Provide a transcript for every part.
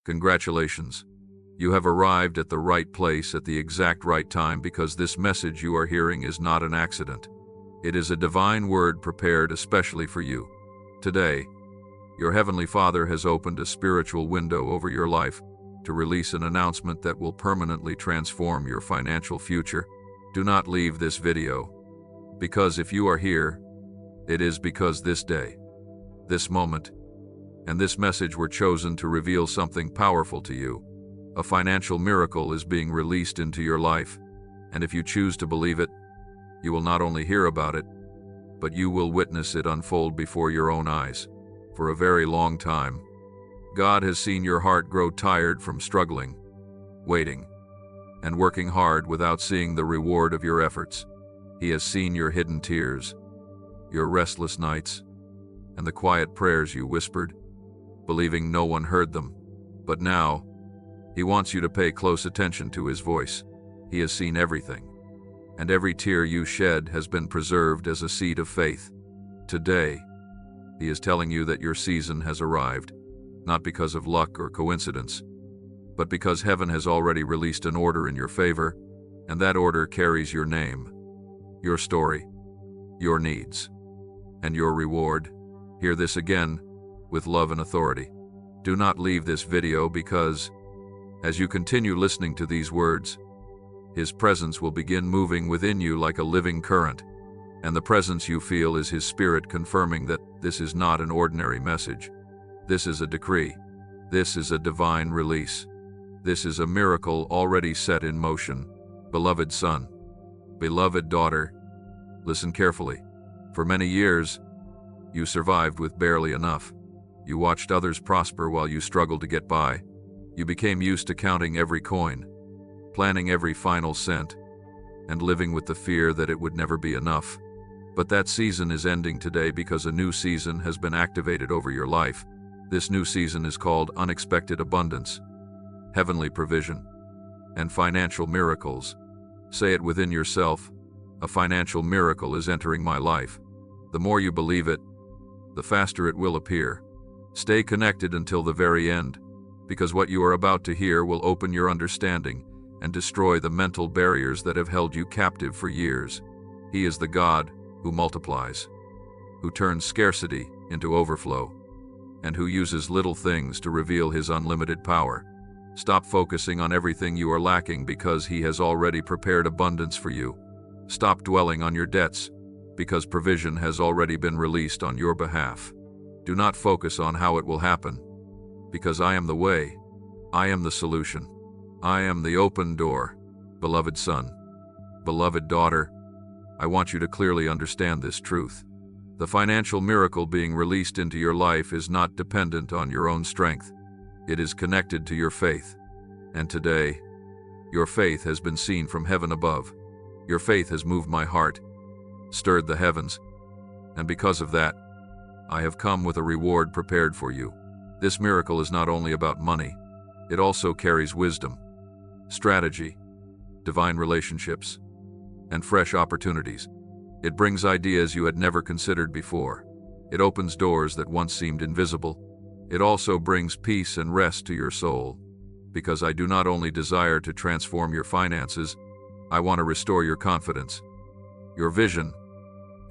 Congratulations. You have arrived at the right place at the exact right time because this message you are hearing is not an accident. It is a divine word prepared especially for you. Today, your Heavenly Father has opened a spiritual window over your life to release an announcement that will permanently transform your financial future. Do not leave this video, because if you are here, it is because this day, this moment, and this message were chosen to reveal something powerful to you. A financial miracle is being released into your life, and if you choose to believe it, you will not only hear about it, but you will witness it unfold before your own eyes. For a very long time, God has seen your heart grow tired from struggling, waiting, and working hard without seeing the reward of your efforts. He has seen your hidden tears, your restless nights, and the quiet prayers you whispered, believing no one heard them. But now, He wants you to pay close attention to His voice. He has seen everything, and every tear you shed has been preserved as a seed of faith. Today, He is telling you that your season has arrived, not because of luck or coincidence, but because heaven has already released an order in your favor, and that order carries your name, your story, your needs, and your reward. Hear this again, with love and authority. Do not leave this video because, as you continue listening to these words, His presence will begin moving within you like a living current, and the presence you feel is His Spirit confirming that this is not an ordinary message. This is a decree. This is a divine release. This is a miracle already set in motion. Beloved son, beloved daughter, listen carefully. For many years, you survived with barely enough. You watched others prosper while you struggled to get by. You became used to counting every coin, planning every final cent, and living with the fear that it would never be enough. But that season is ending today because a new season has been activated over your life. This new season is called unexpected abundance, heavenly provision, and financial miracles. Say it within yourself, a financial miracle is entering my life. The more you believe it, the faster it will appear. Stay connected until the very end, because what you are about to hear will open your understanding and destroy the mental barriers that have held you captive for years. He is the God who multiplies, who turns scarcity into overflow, and who uses little things to reveal His unlimited power. Stop focusing on everything you are lacking because He has already prepared abundance for you. Stop dwelling on your debts because provision has already been released on your behalf. Do not focus on how it will happen, because I am the way, I am the solution, I am the open door. Beloved son, beloved daughter, I want you to clearly understand this truth. The financial miracle being released into your life is not dependent on your own strength. It is connected to your faith. And today, your faith has been seen from heaven above. Your faith has moved my heart, stirred the heavens, and because of that, I have come with a reward prepared for you. This miracle is not only about money, it also carries wisdom, strategy, divine relationships, and fresh opportunities. It brings ideas you had never considered before. It opens doors that once seemed invisible. It also brings peace and rest to your soul, because I do not only desire to transform your finances, I want to restore your confidence, your vision,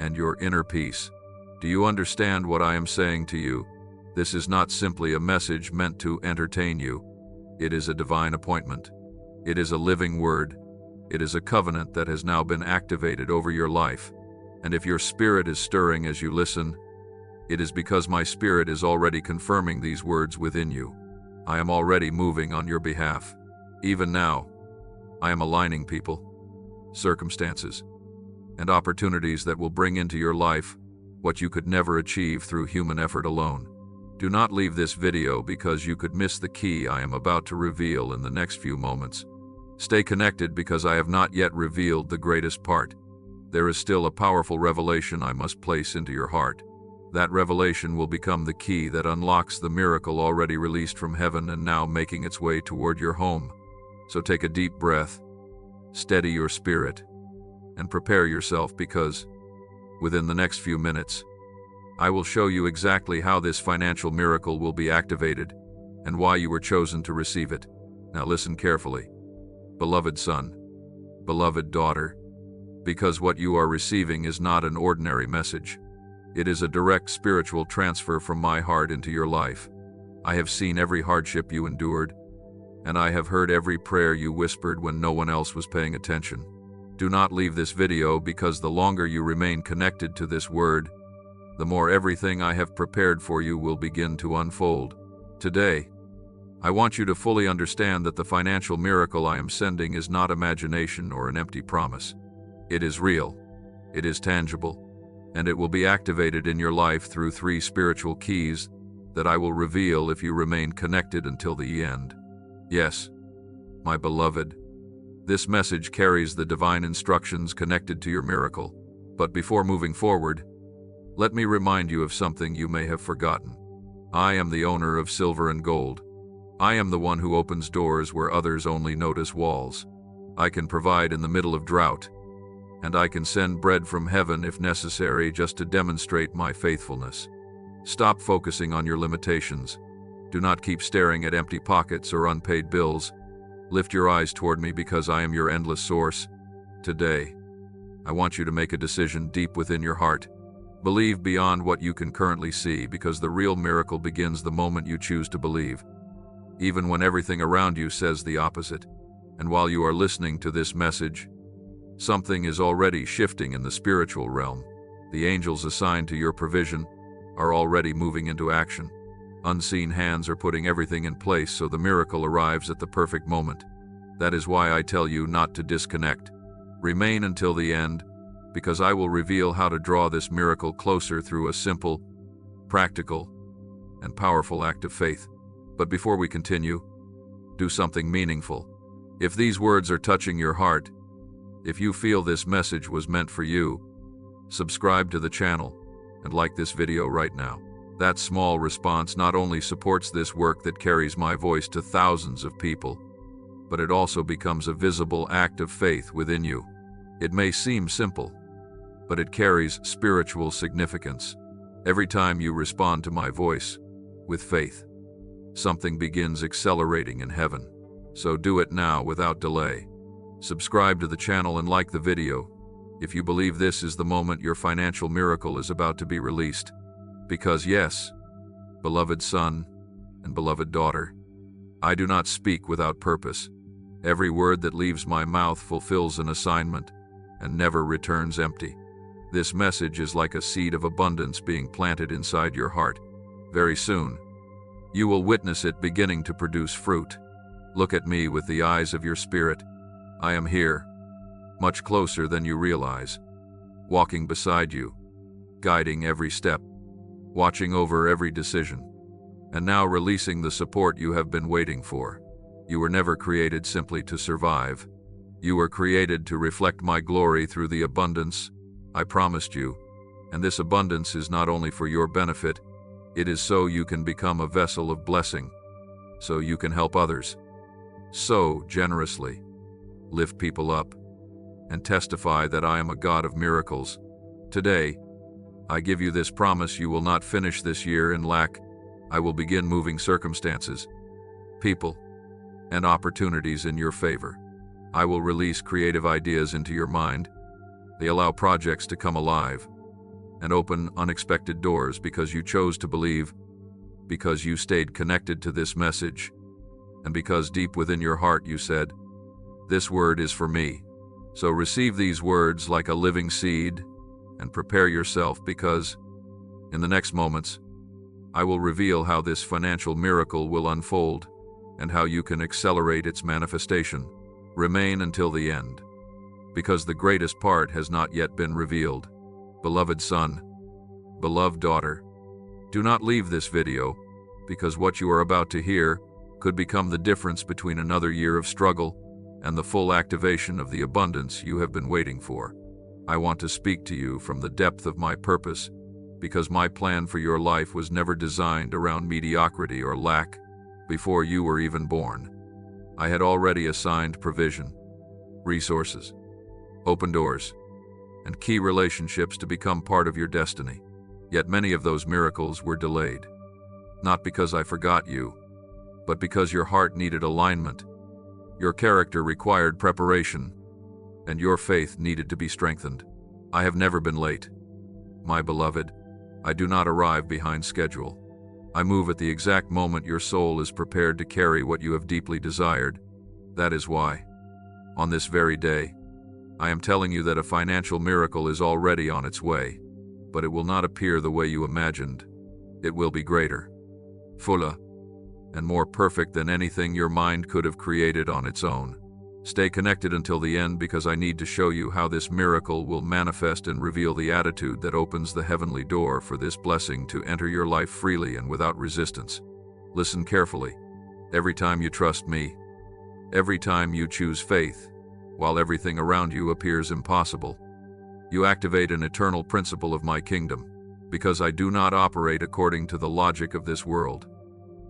and your inner peace. Do you understand what I am saying to you? This is not simply a message meant to entertain you. It is a divine appointment. It is a living word. It is a covenant that has now been activated over your life. And if your spirit is stirring as you listen, it is because my spirit is already confirming these words within you. I am already moving on your behalf. Even now, I am aligning people, circumstances, and opportunities that will bring into your life what you could never achieve through human effort alone. Do not leave this video because you could miss the key I am about to reveal in the next few moments. Stay connected because I have not yet revealed the greatest part. There is still a powerful revelation I must place into your heart. That revelation will become the key that unlocks the miracle already released from heaven and now making its way toward your home. So take a deep breath, steady your spirit, and prepare yourself because, within the next few minutes, I will show you exactly how this financial miracle will be activated and why you were chosen to receive it. Now listen carefully. Beloved son, beloved daughter, because what you are receiving is not an ordinary message. It is a direct spiritual transfer from my heart into your life. I have seen every hardship you endured, and I have heard every prayer you whispered when no one else was paying attention. Do not leave this video, because the longer you remain connected to this word, the more everything I have prepared for you will begin to unfold. Today, I want you to fully understand that the financial miracle I am sending is not imagination or an empty promise. It is real, it is tangible, and it will be activated in your life through 3 spiritual keys that I will reveal if you remain connected until the end. Yes, my beloved, this message carries the divine instructions connected to your miracle. But before moving forward, let me remind you of something you may have forgotten. I am the owner of silver and gold. I am the one who opens doors where others only notice walls. I can provide in the middle of drought, and I can send bread from heaven if necessary, just to demonstrate my faithfulness. Stop focusing on your limitations. Do not keep staring at empty pockets or unpaid bills. Lift your eyes toward me, because I am your endless source. Today, I want you to make a decision deep within your heart. Believe beyond what you can currently see, because the real miracle begins the moment you choose to believe, even when everything around you says the opposite. And while you are listening to this message, something is already shifting in the spiritual realm. The angels assigned to your provision are already moving into action. Unseen hands are putting everything in place so the miracle arrives at the perfect moment. That is why I tell you not to disconnect. Remain until the end, because I will reveal how to draw this miracle closer through a simple, practical, and powerful act of faith. But before we continue, do something meaningful. If these words are touching your heart, if you feel this message was meant for you, subscribe to the channel and like this video right now. That small response not only supports this work that carries my voice to thousands of people, but it also becomes a visible act of faith within you. It may seem simple, but it carries spiritual significance. Every time you respond to my voice with faith, something begins accelerating in heaven. So do it now without delay. Subscribe to the channel and like the video if you believe this is the moment your financial miracle is about to be released. Because yes, beloved son and beloved daughter, I do not speak without purpose. Every word that leaves my mouth fulfills an assignment and never returns empty. This message is like a seed of abundance being planted inside your heart. Very soon, you will witness it beginning to produce fruit. Look at me with the eyes of your spirit. I am here, much closer than you realize, walking beside you, guiding every step, watching over every decision, and now releasing the support you have been waiting for. You were never created simply to survive. You were created to reflect my glory through the abundance I promised you, and this abundance is not only for your benefit, it is so you can become a vessel of blessing, so you can help others, so generously, lift people up, and testify that I am a God of miracles. Today, I give you this promise: you will not finish this year in lack. I will begin moving circumstances, people, and opportunities in your favor. I will release creative ideas into your mind. They allow projects to come alive and open unexpected doors because you chose to believe, because you stayed connected to this message, and because deep within your heart you said, "This word is for me." So receive these words like a living seed and prepare yourself, because in the next moments, I will reveal how this financial miracle will unfold and how you can accelerate its manifestation. Remain until the end, because the greatest part has not yet been revealed. Beloved son, beloved daughter, do not leave this video, because what you are about to hear could become the difference between another year of struggle and the full activation of the abundance you have been waiting for. I want to speak to you from the depth of my purpose, because my plan for your life was never designed around mediocrity or lack. Before you were even born, I had already assigned provision, resources, open doors, and key relationships to become part of your destiny. Yet many of those miracles were delayed, not because I forgot you, but because your heart needed alignment, your character required preparation, and your faith needed to be strengthened. I have never been late. My beloved, I do not arrive behind schedule. I move at the exact moment your soul is prepared to carry what you have deeply desired. That is why, on this very day, I am telling you that a financial miracle is already on its way, but it will not appear the way you imagined. It will be greater, fuller, and more perfect than anything your mind could have created on its own. Stay connected until the end, because I need to show you how this miracle will manifest and reveal the attitude that opens the heavenly door for this blessing to enter your life freely and without resistance. Listen carefully. Every time you trust me, every time you choose faith, while everything around you appears impossible, you activate an eternal principle of my kingdom, because I do not operate according to the logic of this world,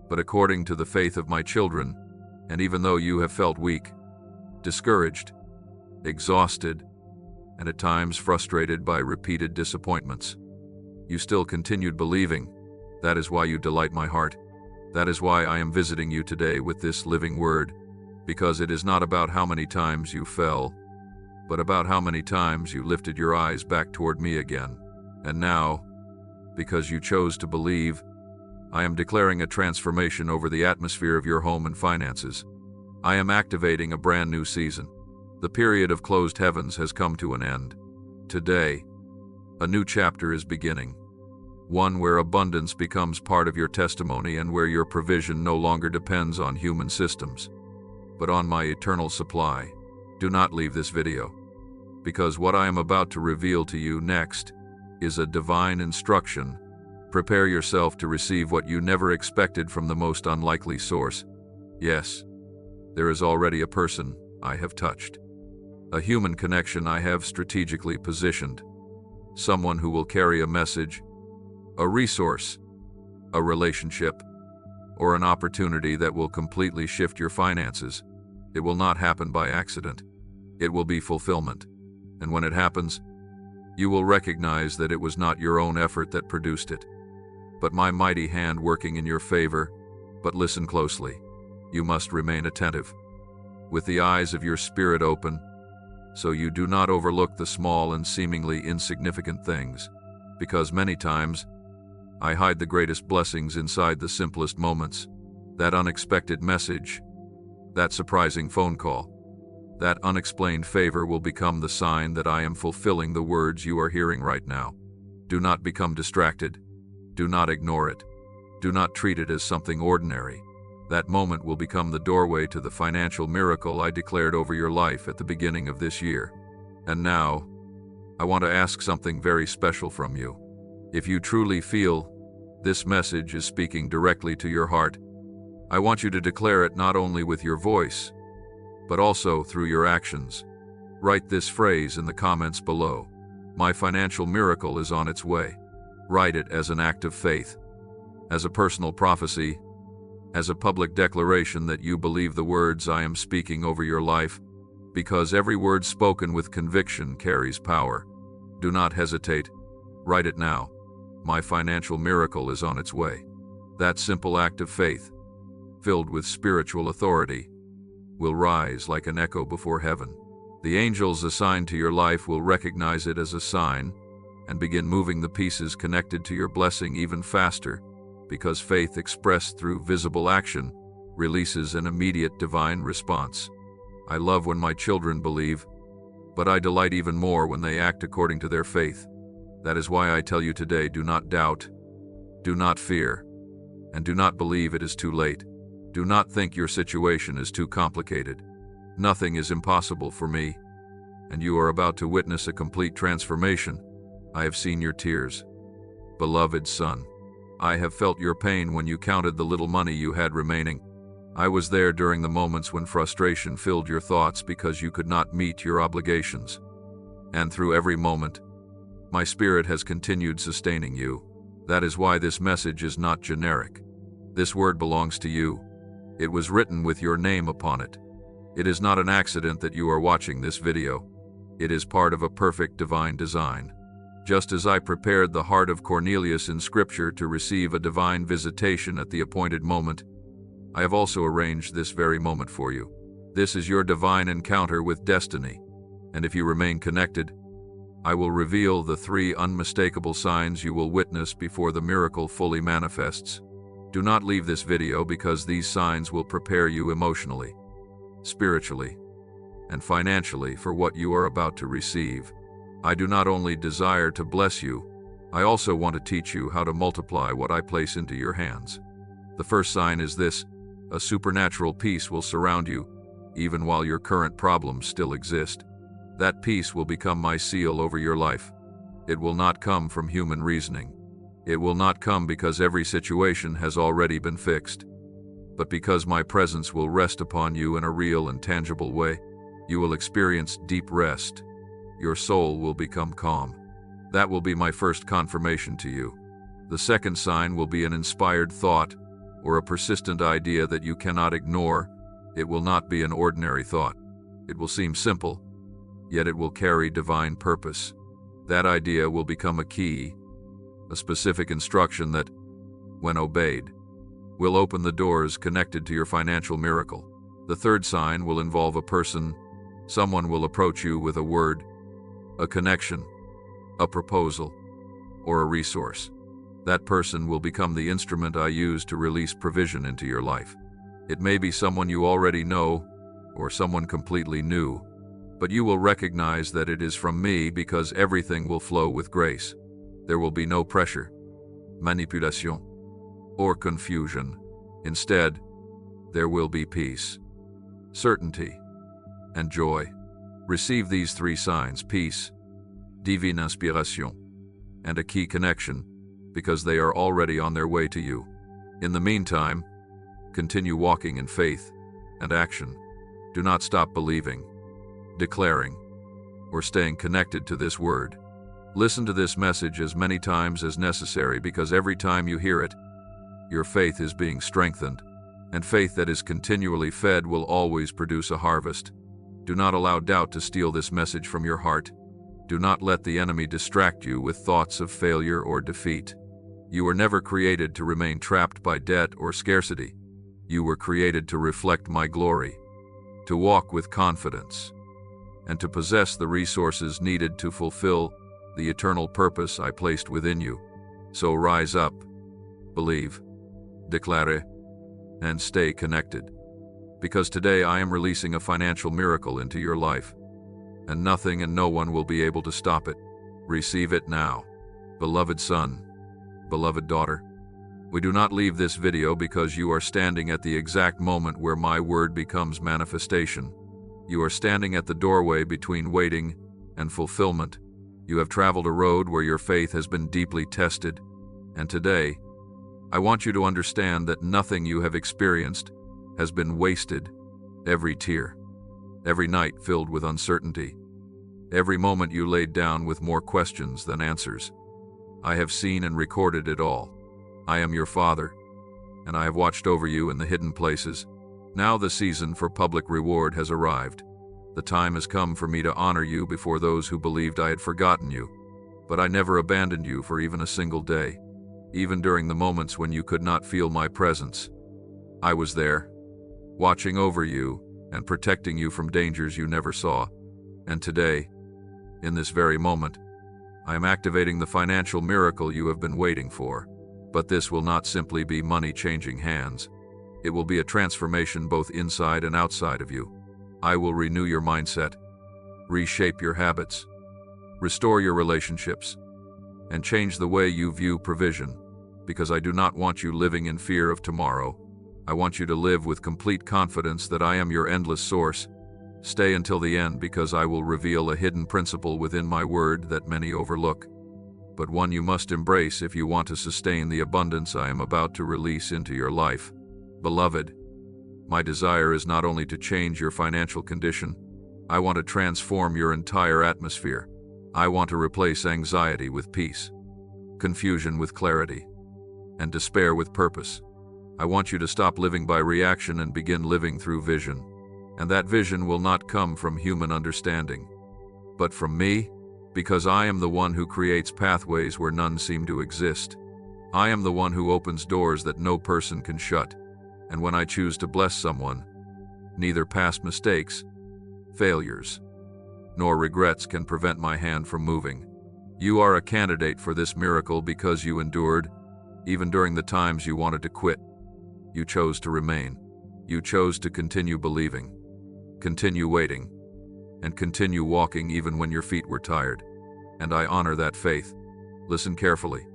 but according to the faith of my children. And even though you have felt weak, discouraged, exhausted, and at times frustrated by repeated disappointments, you still continued believing. That is why you delight my heart. That is why I am visiting you today with this living word, because it is not about how many times you fell, but about how many times you lifted your eyes back toward me again. And now, because you chose to believe, I am declaring a transformation over the atmosphere of your home and finances. I am activating a brand new season. The period of closed heavens has come to an end. Today, a new chapter is beginning. One where abundance becomes part of your testimony and where your provision no longer depends on human systems, but on my eternal supply. Do not leave this video, because what I am about to reveal to you next is a divine instruction. Prepare yourself to receive what you never expected from the most unlikely source. Yes, there is already a person I have touched, a human connection I have strategically positioned, someone who will carry a message, a resource, a relationship, or an opportunity that will completely shift your finances. It will not happen by accident. It will be fulfillment. And when it happens, you will recognize that it was not your own effort that produced it, but my mighty hand working in your favor. But listen closely. You must remain attentive, with the eyes of your spirit open, so you do not overlook the small and seemingly insignificant things, because many times I hide the greatest blessings inside the simplest moments. That unexpected message, that surprising phone call, that unexplained favor will become the sign that I am fulfilling the words you are hearing right now. Do not become distracted. Do not ignore it. Do not treat it as something ordinary. That moment will become the doorway to the financial miracle I declared over your life at the beginning of this year. And now, I want to ask something very special from you. If you truly feel this message is speaking directly to your heart, I want you to declare it not only with your voice, but also through your actions. Write this phrase in the comments below. My financial miracle is on its way. Write it as an act of faith, as a personal prophecy, as a public declaration that you believe the words I am speaking over your life, because every word spoken with conviction carries power. Do not hesitate. Write it now. My financial miracle is on its way. That simple act of faith, filled with spiritual authority, will rise like an echo before heaven. The angels assigned to your life will recognize it as a sign and begin moving the pieces connected to your blessing even faster, because faith expressed through visible action releases an immediate divine response. I love when my children believe, but I delight even more when they act according to their faith. That is why I tell you today, do not doubt, do not fear, and do not believe it is too late. Do not think your situation is too complicated. Nothing is impossible for me, and you are about to witness a complete transformation. I have seen your tears, beloved son. I have felt your pain when you counted the little money you had remaining. I was there during the moments when frustration filled your thoughts because you could not meet your obligations. And through every moment, my spirit has continued sustaining you. That is why this message is not generic. This word belongs to you. It was written with your name upon it. It is not an accident that you are watching this video. It is part of a perfect divine design. Just as I prepared the heart of Cornelius in Scripture to receive a divine visitation at the appointed moment, I have also arranged this very moment for you. This is your divine encounter with destiny, and if you remain connected, I will reveal the 3 unmistakable signs you will witness before the miracle fully manifests. Do not leave this video because these signs will prepare you emotionally, spiritually, and financially for what you are about to receive. I do not only desire to bless you, I also want to teach you how to multiply what I place into your hands. The first sign is this: a supernatural peace will surround you, even while your current problems still exist. That peace will become my seal over your life. It will not come from human reasoning. It will not come because every situation has already been fixed, but because my presence will rest upon you in a real and tangible way. You will experience deep rest. Your soul will become calm. That will be my first confirmation to you. The second sign will be an inspired thought or a persistent idea that you cannot ignore. It will not be an ordinary thought. It will seem simple, yet it will carry divine purpose. That idea will become a key, a specific instruction that, when obeyed, will open the doors connected to your financial miracle. The third sign will involve a person. Someone will approach you with a word, a connection, a proposal, or a resource. That person will become the instrument I use to release provision into your life. It may be someone you already know, or someone completely new, but you will recognize that it is from me because everything will flow with grace. There will be no pressure, manipulation, or confusion. Instead, there will be peace, certainty, and joy. Receive these 3 signs: peace, divine inspiration, and a key connection, because they are already on their way to you. In the meantime, continue walking in faith and action. Do not stop believing, declaring, or staying connected to this word. Listen to this message as many times as necessary, because every time you hear it, your faith is being strengthened, and faith that is continually fed will always produce a harvest. Do not allow doubt to steal this message from your heart. Do not let the enemy distract you with thoughts of failure or defeat. You were never created to remain trapped by debt or scarcity. You were created to reflect my glory, to walk with confidence, and to possess the resources needed to fulfill the eternal purpose I placed within you. So rise up, believe, declare, and stay connected. Because today I am releasing a financial miracle into your life, and nothing and no one will be able to stop it. Receive it now. Beloved son, beloved daughter, we do not leave this video because you are standing at the exact moment where my word becomes manifestation. You are standing at the doorway between waiting and fulfillment. You have traveled a road where your faith has been deeply tested, and today, I want you to understand that nothing you have experienced has been wasted. Every tear, every night filled with uncertainty, every moment you laid down with more questions than answers. I have seen and recorded it all. I am your Father, and I have watched over you in the hidden places. Now the season for public reward has arrived. The time has come for me to honor you before those who believed I had forgotten you. But I never abandoned you for even a single day. Even during the moments when you could not feel my presence, I was there, watching over you and protecting you from dangers you never saw. And today, in this very moment, I am activating the financial miracle you have been waiting for. But this will not simply be money changing hands. It will be a transformation both inside and outside of you. I will renew your mindset, reshape your habits, restore your relationships, and change the way you view provision, because I do not want you living in fear of tomorrow. I want you to live with complete confidence that I am your endless source. Stay until the end, because I will reveal a hidden principle within my word that many overlook, but one you must embrace if you want to sustain the abundance I am about to release into your life. Beloved, my desire is not only to change your financial condition, I want to transform your entire atmosphere. I want to replace anxiety with peace, confusion with clarity, and despair with purpose. I want you to stop living by reaction and begin living through vision. And that vision will not come from human understanding, but from me, because I am the one who creates pathways where none seem to exist. I am the one who opens doors that no person can shut. And when I choose to bless someone, neither past mistakes, failures, nor regrets can prevent my hand from moving. You are a candidate for this miracle because you endured, even during the times you wanted to quit. You chose to remain. You chose to continue believing, continue waiting, and continue walking even when your feet were tired. And I honor that faith. Listen carefully.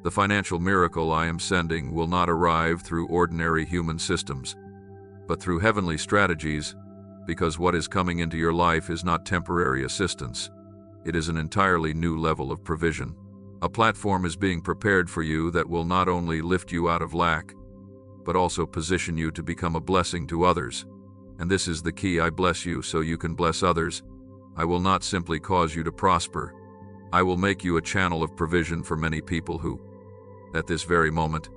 The financial miracle I am sending will not arrive through ordinary human systems, but through heavenly strategies, because what is coming into your life is not temporary assistance. It is an entirely new level of provision. A platform is being prepared for you that will not only lift you out of lack, but also position you to become a blessing to others. And this is the key: I bless you so you can bless others. I will not simply cause you to prosper. I will make you a channel of provision for many people who, at this very moment,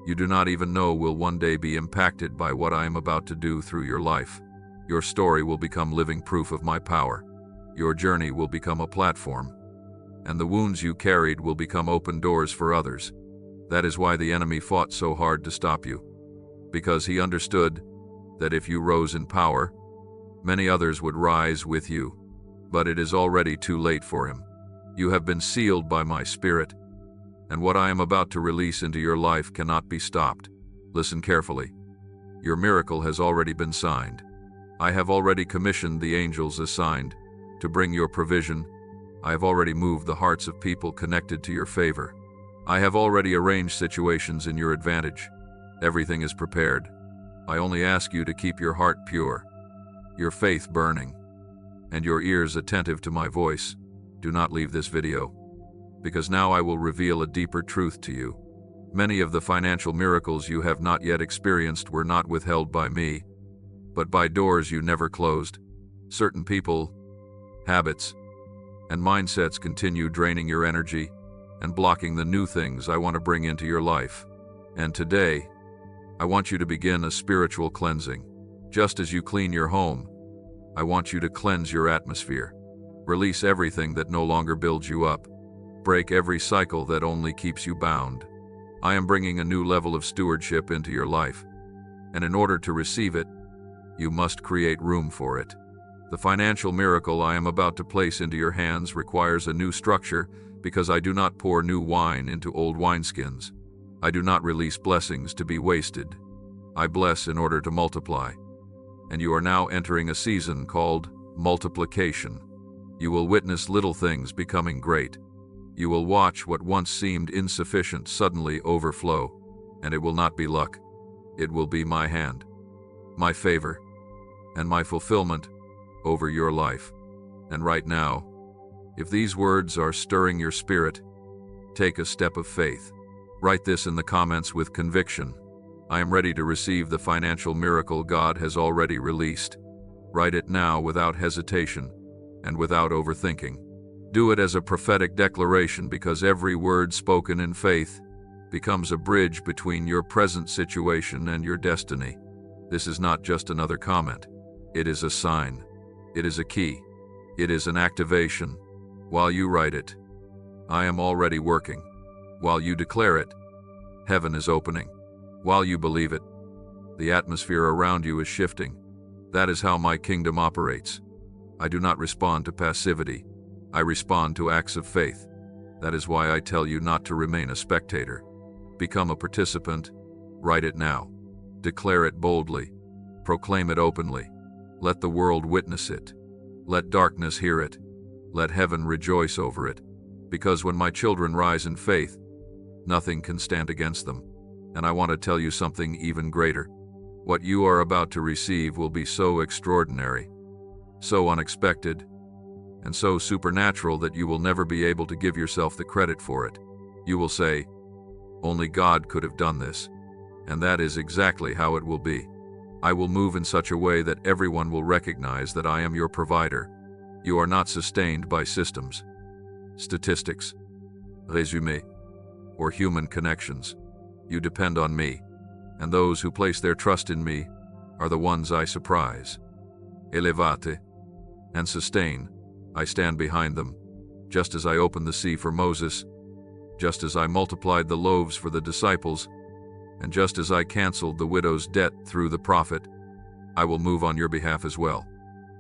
you do not even know will one day be impacted by what I am about to do through your life. Your story will become living proof of my power. Your journey will become a platform, and the wounds you carried will become open doors for others. That is why the enemy fought so hard to stop you, because he understood that if you rose in power, many others would rise with you. But it is already too late for him. You have been sealed by my Spirit, and what I am about to release into your life cannot be stopped. Listen carefully. Your miracle has already been signed. I have already commissioned the angels assigned to bring your provision. I have already moved the hearts of people connected to your favor. I have already arranged situations in your advantage. Everything is prepared. I only ask you to keep your heart pure, your faith burning, and your ears attentive to my voice. Do not leave this video, because now I will reveal a deeper truth to you. Many of the financial miracles you have not yet experienced were not withheld by me, but by doors you never closed. Certain people, habits, and mindsets continue draining your energy and blocking the new things I want to bring into your life. And today, I want you to begin a spiritual cleansing. Just as you clean your home, I want you to cleanse your atmosphere. Release everything that no longer builds you up. Break every cycle that only keeps you bound. I am bringing a new level of stewardship into your life, and in order to receive it, you must create room for it. The financial miracle I am about to place into your hands requires a new structure, because I do not pour new wine into old wineskins. I do not release blessings to be wasted. I bless in order to multiply. And you are now entering a season called multiplication. You will witness little things becoming great. You will watch what once seemed insufficient suddenly overflow, and it will not be luck. It will be my hand, my favor, and my fulfillment over your life. And right now, if these words are stirring your spirit, take a step of faith. Write this in the comments with conviction. I am ready to receive the financial miracle God has already released. Write it now without hesitation and without overthinking. Do it as a prophetic declaration, because every word spoken in faith becomes a bridge between your present situation and your destiny. This is not just another comment. It is a sign. It is a key. It is an activation. While you write it, I am already working. While you declare it, heaven is opening. While you believe it, the atmosphere around you is shifting. That is how my kingdom operates. I do not respond to passivity. I respond to acts of faith. That is why I tell you not to remain a spectator. Become a participant. Write it now. Declare it boldly. Proclaim it openly. Let the world witness it. Let darkness hear it. Let heaven rejoice over it. Because when my children rise in faith, nothing can stand against them. And I want to tell you something even greater. What you are about to receive will be so extraordinary, so unexpected, and so supernatural that you will never be able to give yourself the credit for it. You will say, "Only God could have done this." And that is exactly how it will be. I will move in such a way that everyone will recognize that I am your provider. You are not sustained by systems, statistics, résumé, or human connections. You depend on me, and those who place their trust in me are the ones I surprise, elevate, and sustain. I stand behind them, just as I opened the sea for Moses, just as I multiplied the loaves for the disciples, And just as I canceled the widow's debt through the prophet, I will move on your behalf as well.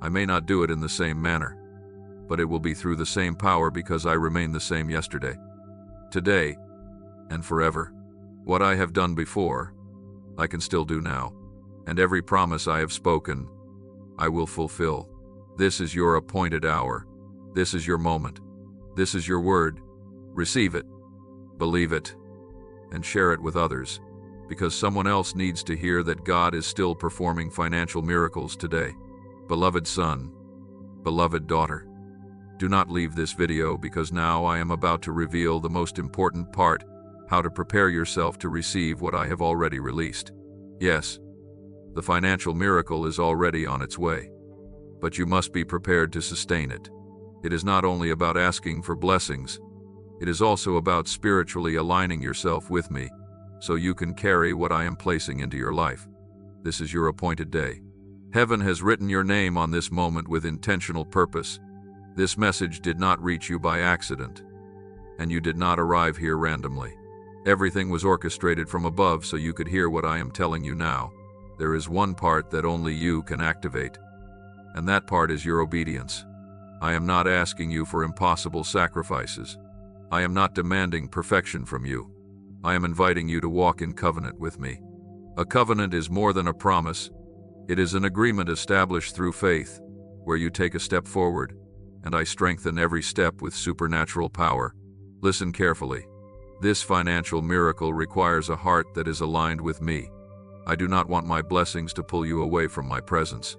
I may not do it in the same manner, but it will be through the same power because I remain the same yesterday, today, and forever. What I have done before, I can still do now, and every promise I have spoken, I will fulfill. This is your appointed hour. This is your moment. This is your word. Receive it, believe it, and share it with others, because someone else needs to hear that God is still performing financial miracles today. Beloved son, beloved daughter, do not leave this video because now I am about to reveal the most important part, how to prepare yourself to receive what I have already released. Yes, the financial miracle is already on its way, but you must be prepared to sustain it. It is not only about asking for blessings, it is also about spiritually aligning yourself with me so you can carry what I am placing into your life. This is your appointed day. Heaven has written your name on this moment with intentional purpose. This message did not reach you by accident, and you did not arrive here randomly. Everything was orchestrated from above so you could hear what I am telling you now. There is one part that only you can activate, and that part is your obedience. I am not asking you for impossible sacrifices. I am not demanding perfection from you. I am inviting you to walk in covenant with me. A covenant is more than a promise. It is an agreement established through faith, where you take a step forward, and I strengthen every step with supernatural power. Listen carefully. This financial miracle requires a heart that is aligned with me. I do not want my blessings to pull you away from my presence.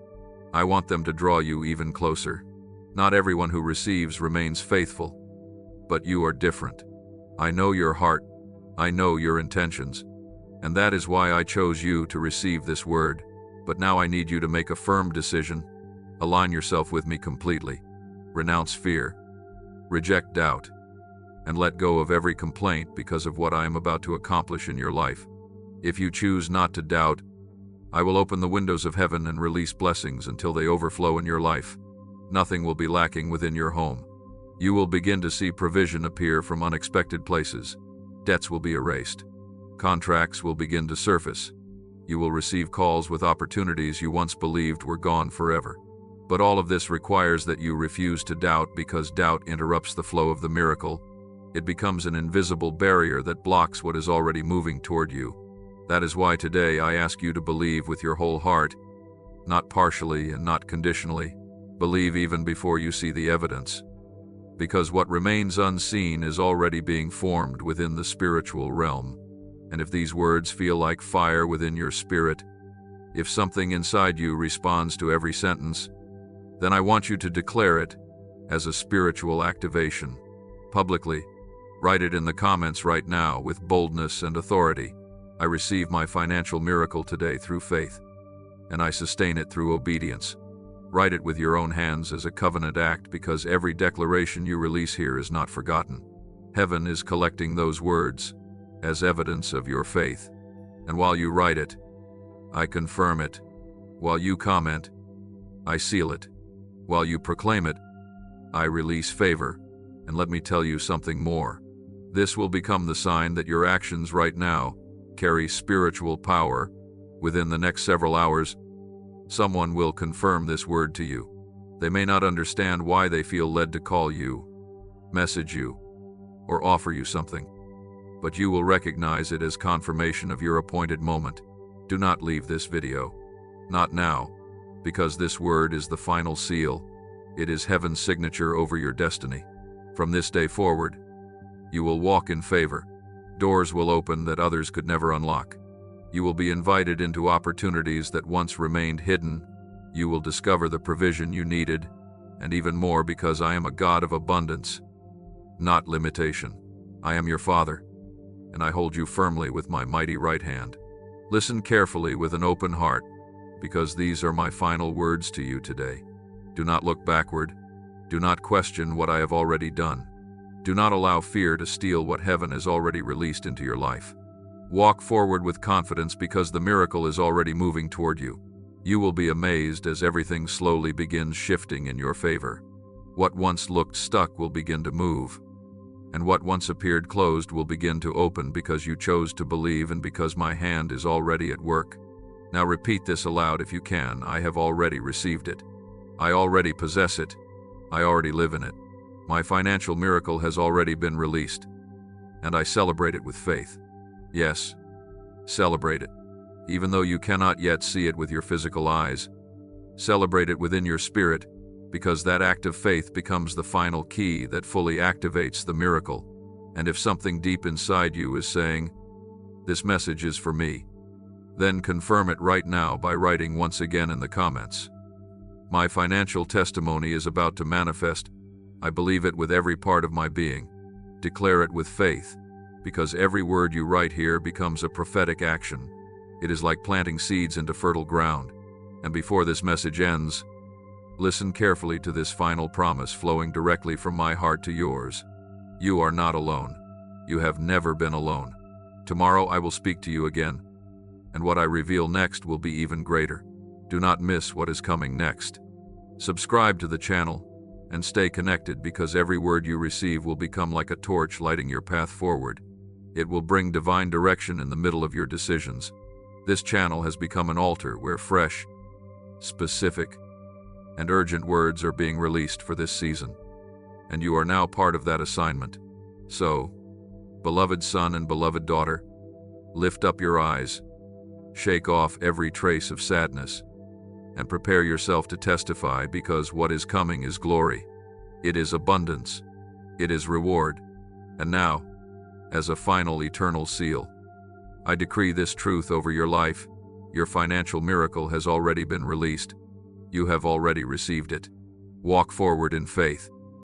I want them to draw you even closer. Not everyone who receives remains faithful, but you are different. I know your heart. I know your intentions, and that is why I chose you to receive this word. But now I need you to make a firm decision. Align yourself with me completely. Renounce fear. Reject doubt. And let go of every complaint because of what I am about to accomplish in your life. If you choose not to doubt, I will open the windows of heaven and release blessings until they overflow in your life. Nothing will be lacking within your home. You will begin to see provision appear from unexpected places. Debts will be erased. Contracts will begin to surface. You will receive calls with opportunities you once believed were gone forever. But all of this requires that you refuse to doubt, because doubt interrupts the flow of the miracle. It becomes an invisible barrier that blocks what is already moving toward you. That is why today I ask you to believe with your whole heart, not partially and not conditionally. Believe even before you see the evidence, because what remains unseen is already being formed within the spiritual realm. And if these words feel like fire within your spirit, if something inside you responds to every sentence, then I want you to declare it as a spiritual activation. Publicly, write it in the comments right now with boldness and authority. I receive my financial miracle today through faith, and I sustain it through obedience. Write it with your own hands as a covenant act, because every declaration you release here is not forgotten. Heaven is collecting those words as evidence of your faith. And while you write it, I confirm it. While you comment, I seal it. While you proclaim it, I release favor. And let me tell you something more. This will become the sign that your actions right now carry spiritual power. Within the next several hours, someone will confirm this word to you. They may not understand why they feel led to call you, message you, or offer you something, but you will recognize it as confirmation of your appointed moment. Do not leave this video. Not now, because this word is the final seal. It is heaven's signature over your destiny. From this day forward, you will walk in favor. Doors will open that others could never unlock. You will be invited into opportunities that once remained hidden. You will discover the provision you needed, and even more, because I am a God of abundance, not limitation. I am your Father, and I hold you firmly with my mighty right hand. Listen carefully with an open heart, because these are my final words to you today. Do not look backward. Do not question what I have already done. Do not allow fear to steal what heaven has already released into your life. Walk forward with confidence, because the miracle is already moving toward you. You will be amazed as everything slowly begins shifting in your favor. What once looked stuck will begin to move. and what once appeared closed will begin to open because you chose to believe and because my hand is already at work. Now repeat this aloud if you can. I have already received it. I already possess it. I already live in it. My financial miracle has already been released, and I celebrate it with faith. Yes, celebrate it. Even though you cannot yet see it with your physical eyes, celebrate it within your spirit, because that act of faith becomes the final key that fully activates the miracle. And if something deep inside you is saying, "This message is for me," then confirm it right now by writing once again in the comments, "My financial testimony is about to manifest. I believe it with every part of my being." Declare it with faith, because every word you write here becomes a prophetic action. It is like planting seeds into fertile ground. And before this message ends, listen carefully to this final promise flowing directly from my heart to yours. You are not alone. You have never been alone. Tomorrow I will speak to you again, and what I reveal next will be even greater. Do not miss what is coming next. Subscribe to the channel and stay connected, because every word you receive will become like a torch lighting your path forward. It will bring divine direction in the middle of your decisions. This channel has become an altar where fresh, specific, and urgent words are being released for this season, and you are now part of that assignment. So, beloved son and beloved daughter, lift up your eyes, shake off every trace of sadness, and prepare yourself to testify, because what is coming is glory. It is abundance. It is reward. And now, as a final eternal seal, I decree this truth over your life. Your financial miracle has already been released. You have already received it. Walk forward in faith.